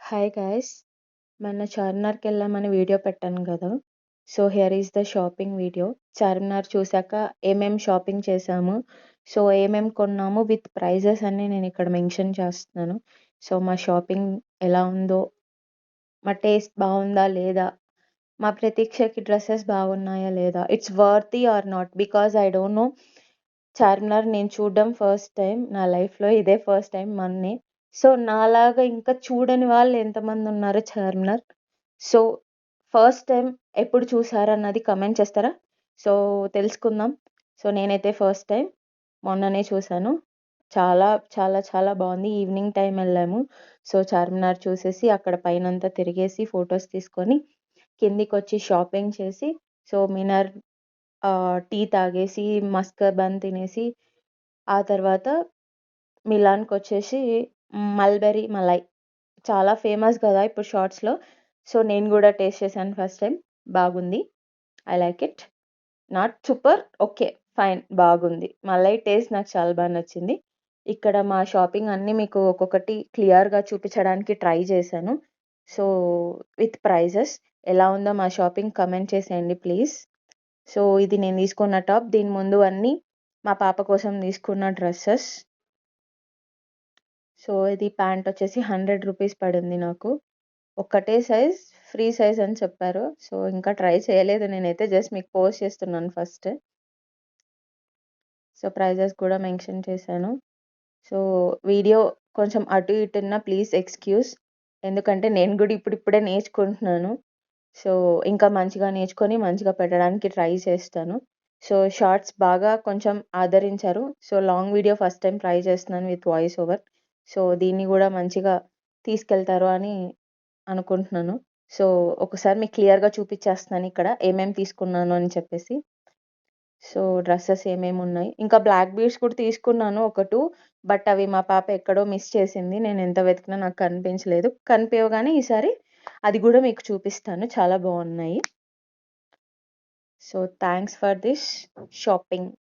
Hi guys! మొన్న చార్మినార్‌కెళ్ళామని video పెట్టాను గదా! So, here is the shopping video. Charminar చూసాక షాపింగ్ చేశాము, సో, కొన్నాము విత్ ప్రైజెస్ అన్నీ నేనిక్కడ మెన్షన్ చేస్తున్నాను. సో, మా షాపింగ్ ఎలా ఉందో, మా టేస్ట్ బావుందా లేదా, మా ప్రతీక్షకి డ్రెసెస్ బాగున్నాయా లేదా, it's worthy or not because I don't know. Charminar నేను చూడడం ఫస్ట్ టైం. నా లైఫ్‌లో ఇదే ఫస్ట్ టైం మొన్నే. సో, నాలాగా ఇంకా చూడని వాళ్ళు ఎంతమందున్నారో చార్మినార్. సో, ఫస్ట్ టైం ఎప్పుడు చూసారన్నది కామెంట్ చేస్తారా? సో, తెలుసుకుందాం. సో, నేనైతే ఫస్ట్ టైం మొన్ననే చూసాను. చాలా చాలా చాలా బావుంది. ఈవినింగ్ టైమ్ ఎళ్ళాము. సో, చార్మినార్ చూసేసి అక్కడ పైనంతా తిరిగేసి ఫోటోస్ తీసుకొని కిందికొచ్చి షాపింగ్ చేసి, సో, మినర్ టీ తాగేసి, మస్క్ బన్ తినేసి, ఆ తర్వాత మిలాన్‌కొచ్చేసి మల్బెరీ మలై చాలా ఫేమస్ గదా! ఇప్పుడు షార్ట్స్‌లో. సో, నేను గూడా టేస్ట్ చేశాను ఫస్ట్ టైమ్. బాగుంది. I like it. Not super. Okay. Fine. బాగుంది. మలై టేస్ట్ నాకు చాలా బా నచ్చింది. ఇక్కడ మా షాపింగ్ అన్నీ మీకు ఒక్కొక్కటి క్లియర్‌గా చూపించడానికి ట్రై చేశాను. సో, విత్ ప్రైజెస్ ఎలా ఉందో మా షాపింగ్ కామెంట్ చేసేయండి ప్లీజ్. సో, ఇది నేను తీసుకున్న టాప్. దీని ముందు అన్నీ మా పాప కోసం తీసుకున్న డ్రెసెస్. సో, ఇది ప్యాంట్ వచ్చేసి ₹100 పడింది నాకు. ఒక్కటే సైజ్, ఫ్రీ సైజ్ అని చెప్పారు. సో, ఇంకా ట్రై చేయలేదు నేనైతే. జస్ట్ మీకు పోస్ట్ చేస్తున్నాను ఫస్ట్. సో, ప్రైజెస్ కూడా మెన్షన్ చేశాను. సో, వీడియో కొంచెం అటు ఇటు ఉన్నా ప్లీజ్ ఎక్స్‌క్యూజ్. ఎందుకంటే నేను గూడా ఇప్పుడిప్పుడే నేర్చుకుంటున్నాను. సో, ఇంకా మంచిగా నేర్చుకొని మంచిగా పెట్టడానికి ట్రై చేస్తాను. సో, షార్ట్స్ బాగా కొంచెం ఆదరించారు. So, long video first time try చేస్తున్నాను విత్ వాయిస్ ఓవర్. సో, దీన్ని గూడా మంచిగా తీసుకెళ్తారు అని అనుకుంటున్నాను. సో, ఒకసారి మీకు క్లియర్‌గా చూపిచ్చేస్తున్నాను ఇక్కడ తీసుకున్నాను అని చెప్పేసి. సో, డ్రెసెస్ ఏమేమున్నాయి. ఇంకా బ్లాక్ బీడ్స్ కూడా తీసుకున్నాను ఒక 2. బట్ అవి మా పాప ఎక్కడో మిస్ చేసింది. నేనెంత వెతికినా నాకు కనిపించలేదు. కనిపియగానే ఈసారి అది గూడా మీకు చూపిస్తాను. చాలా బావున్నాయి. So, thanks for this shopping.